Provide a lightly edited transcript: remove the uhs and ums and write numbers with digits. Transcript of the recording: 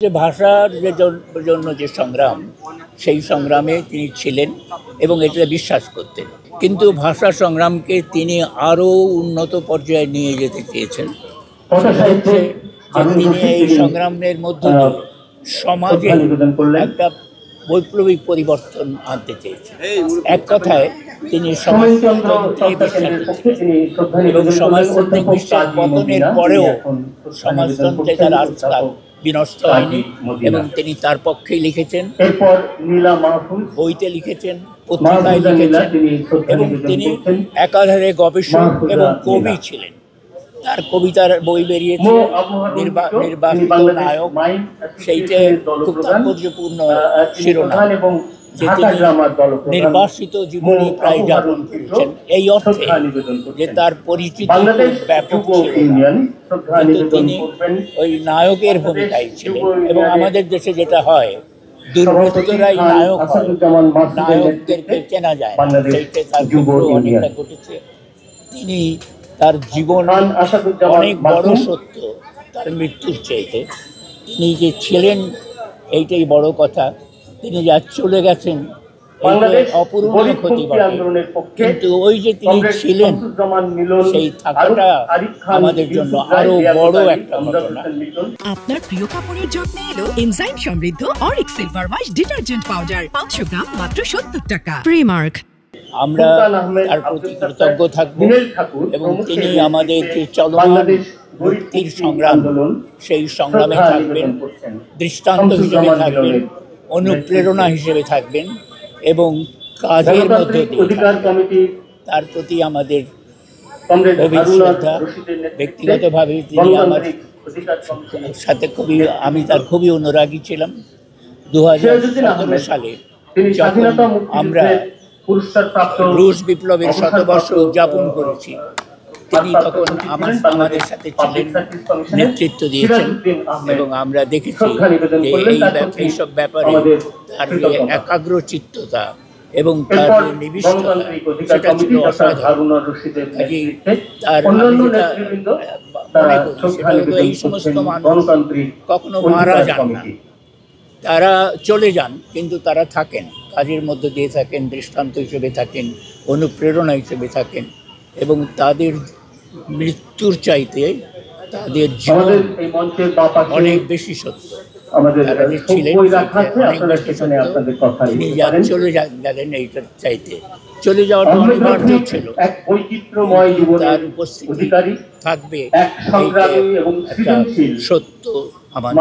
যে ভাষার জন্য যে সংগ্রাম, সেই সংগ্রামে তিনি ছিলেন এবং এটা বিশ্বাস করতেন। কিন্তু ভাষা সংগ্রামকে তিনি আরও উন্নত পর্যায়ে নিয়ে যেতে চেয়েছেন। সেটা হচ্ছে যে তিনি এই সংগ্রামের মধ্য দিয়ে সমাজে একটা বৈপ্লবিক পরিবর্তন আনতে চেয়েছেন। এক কথায় তিনি সমাজতন্ত্রে বিশ্বাসী ছিলেন এবং সমাজতান্ত্রিক বিশ্বের পতনের পরেও সমাজতন্ত্রে তার আস্থা বিনষ্ট হয়নি এবং তিনি তার পক্ষেই লিখেছেন, বইতে লিখেছেন, পত্রিকায় লিখেছেন এবং তিনি একাধারে গবেষক এবং কবি ছিলেন। তার কবিতার বই বেরিয়েছে নির্বাচিত নায়ক, সেইটা খুব তাৎপর্যপূর্ণ শিরোনাম যে তিনি নির্বাসিত জীবনী প্রায় যাপন করেছেন, এই অর্থে যে তার পরিচিতি ব্যাপক ছিল না, কিন্তু তিনি ওই নায়কের ভূমিকায় ছিলেন। এবং আমাদের দেশে যেটা হয়, দুর্বৃত্তরাই নায়ক হয়, নায়কদেরকে চেনা যায় না, সেইটা তার ক্ষেত্রেও অনেকটা ঘটেছে। তিনি তার জীবন অনেক বড় সত্য তার মৃত্যুর চাইতে, তিনি যে ছিলেন এইটাই বড় কথা। তিনি যা চলে গেছেন অপূরণীয় ক্ষতি বটে, কিন্তু ওই যে তিনি ছিলেন সেই থাকাটা আমাদের জন্য আরো বড় একটা ঘটনা। আপনার প্রিয় কাপড়ের যত্নে এলো এনজাইম সমৃদ্ধ Arik silver wash detergent powder, 500 গ্রাম মাত্র 70 টাকা। প্রিমার্ক। আমরা তার প্রতি কৃতজ্ঞ থাকব এবং তিনি আমাদের যে চলমান মুক্তির সংগ্রাম, সেই সংগ্রামে থাকবেন, দৃষ্টান্ত হিসেবে থাকবেন, অনুপ্রেরণা হিসেবে থাকবেন এবং কাজের মধ্যে দিয়ে থাকবেন। তার প্রতি আমাদের গভীর শ্রদ্ধা। ব্যক্তিগতভাবে তিনি আমার সাথে আমি তার খুবই অনুরাগী ছিলাম। 2017 সালে যখন আমরা রুশ বিপ্লবের শতবর্ষ উদযাপন করেছি, তিনি তখন আমাদের সাথে ছিলেন, নেতৃত্ব দিয়েছেন এবং আমরা দেখেছি যে এইসব ব্যাপারে তার যে একাগ্রচিত্ততা এবং তার যে নিবিষ্টতা, সেটা ছিল অসাধারণ। তার আমি যেটা মনে করি সেটা হলো, এই সমস্ত মানুষ কখনো মারা যান না, তারা চলে যান, কিন্তু তারা থাকেন, কাজের মধ্যে দিয়ে থাকেন, দৃষ্টান্ত হিসেবে থাকেন, অনুপ্রেরণা হিসেবে থাকেন এবং তাদের মৃত্যুর চাইতে তাদের জীবন অনেক বেশি সত্য। তারা যে ছিলেন অনেক বেশি সত্য। তিনি চলে গেলেন এইটার চাইতে, চলে যাওয়াটা অনিবার্য ছিল, তার উপস্থিতি থাকবে, একটা সত্য আমাদের।